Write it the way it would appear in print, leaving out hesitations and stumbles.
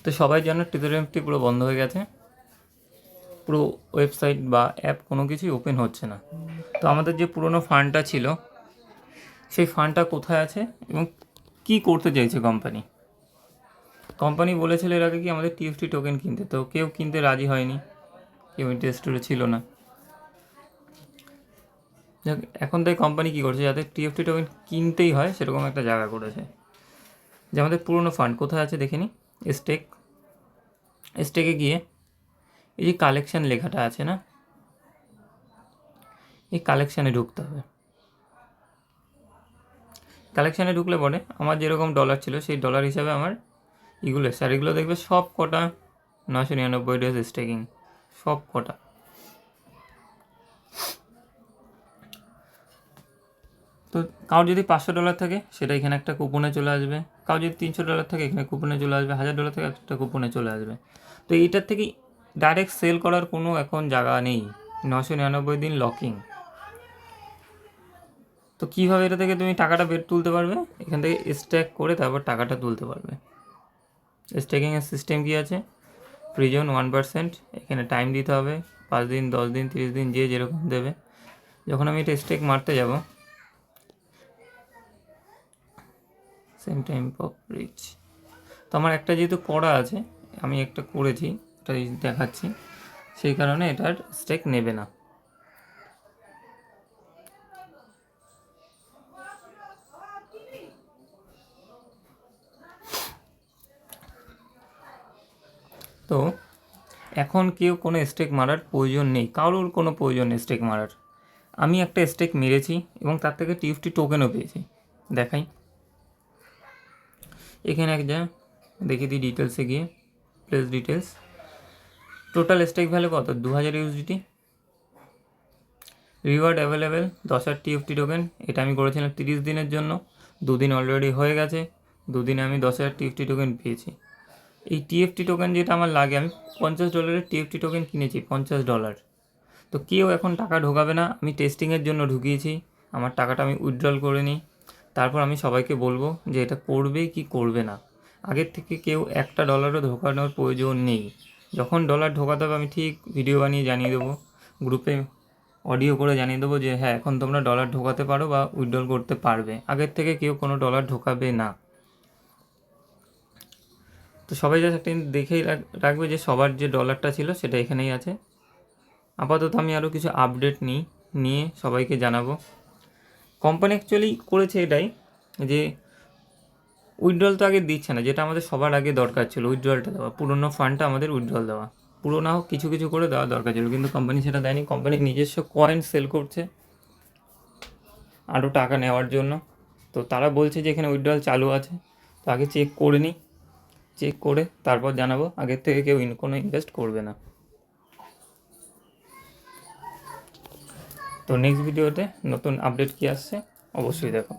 তো সবাই জানো টিথোরিয়ামটি পুরো বন্ধ হয়ে গেছে, পুরো ওয়েবসাইট বা অ্যাপ কোনো কিছুই ওপেন হচ্ছে না। তো আমাদের যে পুরনো ফান্ডটা ছিল সেই ফান্ডটা কোথায় আছে এবং কি করতে চাইছে কোম্পানি বলেছিল এর আগে কি আমাদের টিএফটি টোকেন কিনতে, তো কেউ কিনতে রাজি হয়নি, কেউ ইন্টারেস্টেড ছিল না। এখন তাই কোম্পানি কী করছে, যাতে টিএফটি টোকেন কিনতেই হয় সেরকম একটা জায়গা করেছে। যে আমাদের পুরনো ফান্ড কোথায় আছে দেখে নিই। স্টেকে গিয়ে এই যে কালেকশান লেখাটা আছে না, এই কালেকশানে ঢুকতে হবে। কালেকশানে ঢুকলে পরে আমার যেরকম ডলার ছিল সেই ডলার হিসাবে আমার এগুলো এগুলো দেখবে সব কটা 999 ডেজ স্টেকিং, সব কটা। তো কারোর যদি $500 থাকে সেটা এখানে একটা কুপনে চলে আসবে, কারোর যদি $300 থাকে এখানে কুপনে চলে আসবে, $1000 থেকে একটা কুপনে চলে আসবে। তো এইটার থেকে ডাইরেক্ট সেল করার কোনো এখন জায়গা নেই, 999 দিন লকিং। তো কীভাবে এটা থেকে তুমি টাকাটা তুলতে পারবে, এখান থেকে স্ট্যাক করে তারপর টাকাটা তুলতে পারবে। স্ট্যাকিংয়ের সিস্টেম কী আছে, প্রিজন 1%, এখানে টাইম দিতে হবে 5 দিন, 10 দিন, 30 দিন, যে যেরকম দেবে। যখন আমি এটা স্টেক মারতে যাব, সেম টাইম অফ রিচ, তো আমার একটা যেহেতু করা আছে, আমি একটা করেছি, এটা দেখাচ্ছি, সেই কারণে এটার স্টেক নেবে না। তো এখন কেউ কোনো স্টেক মারার প্রয়োজন নেই, কারোর কোনো প্রয়োজন নেই স্টেক মারার। আমি একটা স্টেক মেরেছি এবং তার থেকে টিএফটি টোকেনও পেয়েছি, দেখাই। এখানে এক যা দেখিয়ে দিই ডিটেলসে গিয়ে, place details. Total stake value কত, 2000 USDT. Reward available 10,000 TFT token, এটা আমি করেছিলাম 30 দিনের জন্য, 2 দিন অলরেডি হয়ে গেছে, 2 দিনে আমি 10,000 টিএফটি টোকেন পেয়েছি। এই টিএফটি টোকেন যেটা আমার লাগে, আমি $50 টিএফটি টোকেন কিনেছি, $50। তো কেউ এখন টাকা ঢোকাবে না, আমি টেস্টিংয়ের জন্য ঢুকিয়েছি, আমার টাকাটা আমি উইথড্রল করে নিই, তারপর আমি সবাইকে বলবো যে এটা করবে কি করবে না। আগের থেকে কেউ $1 ঢোকানোর প্রয়োজন নেই। যখন ডলার ঢোকাতে হবে আমি ঠিক ভিডিও বানিয়ে জানিয়ে দেবো, গ্রুপে অডিও করে জানিয়ে দেবো যে হ্যাঁ এখন তোমরা ডলার ঢোকাতে পারো বা উইথড্রল করতে পারবে। আগের থেকে কেউ কোনো ডলার ঢোকাবে না। তো সবাই জাস্ট একটা দেখেই রাখবে যে সবার যে ডলারটা ছিল সেটা এখানেই আছে। আপাতত আমি আরও কিছু আপডেট নিয়ে সবাইকে জানাবো। কোম্পানি অ্যাকচুয়ালি করেছে এটাই যে উইথড্রল তো আগে দিচ্ছে না, যেটা আমাদের সবার আগে দরকার ছিল উইথড্রলটা দেওয়া, পুরোনো ফান্ডটা আমাদের উইথড্রল দেওয়া, পুরোনো হোক কিছু কিছু করে দেওয়া দরকার ছিল, কিন্তু কোম্পানি সেটা দেয়নি। কোম্পানি নিজস্ব কয়েন সেল করছে আরও টাকা নেওয়ার জন্য। তো তারা বলছে যে এখানে উইথড্রল চালু আছে, তো আগে চেক করে নিই, চেক করে তারপর জানাবো। আগের থেকে কেউ কোনো ইনভেস্ট করবে না। তো নেক্সট ভিডিওতে নতুন আপডেট কী আসছে অবশ্যই দেখো।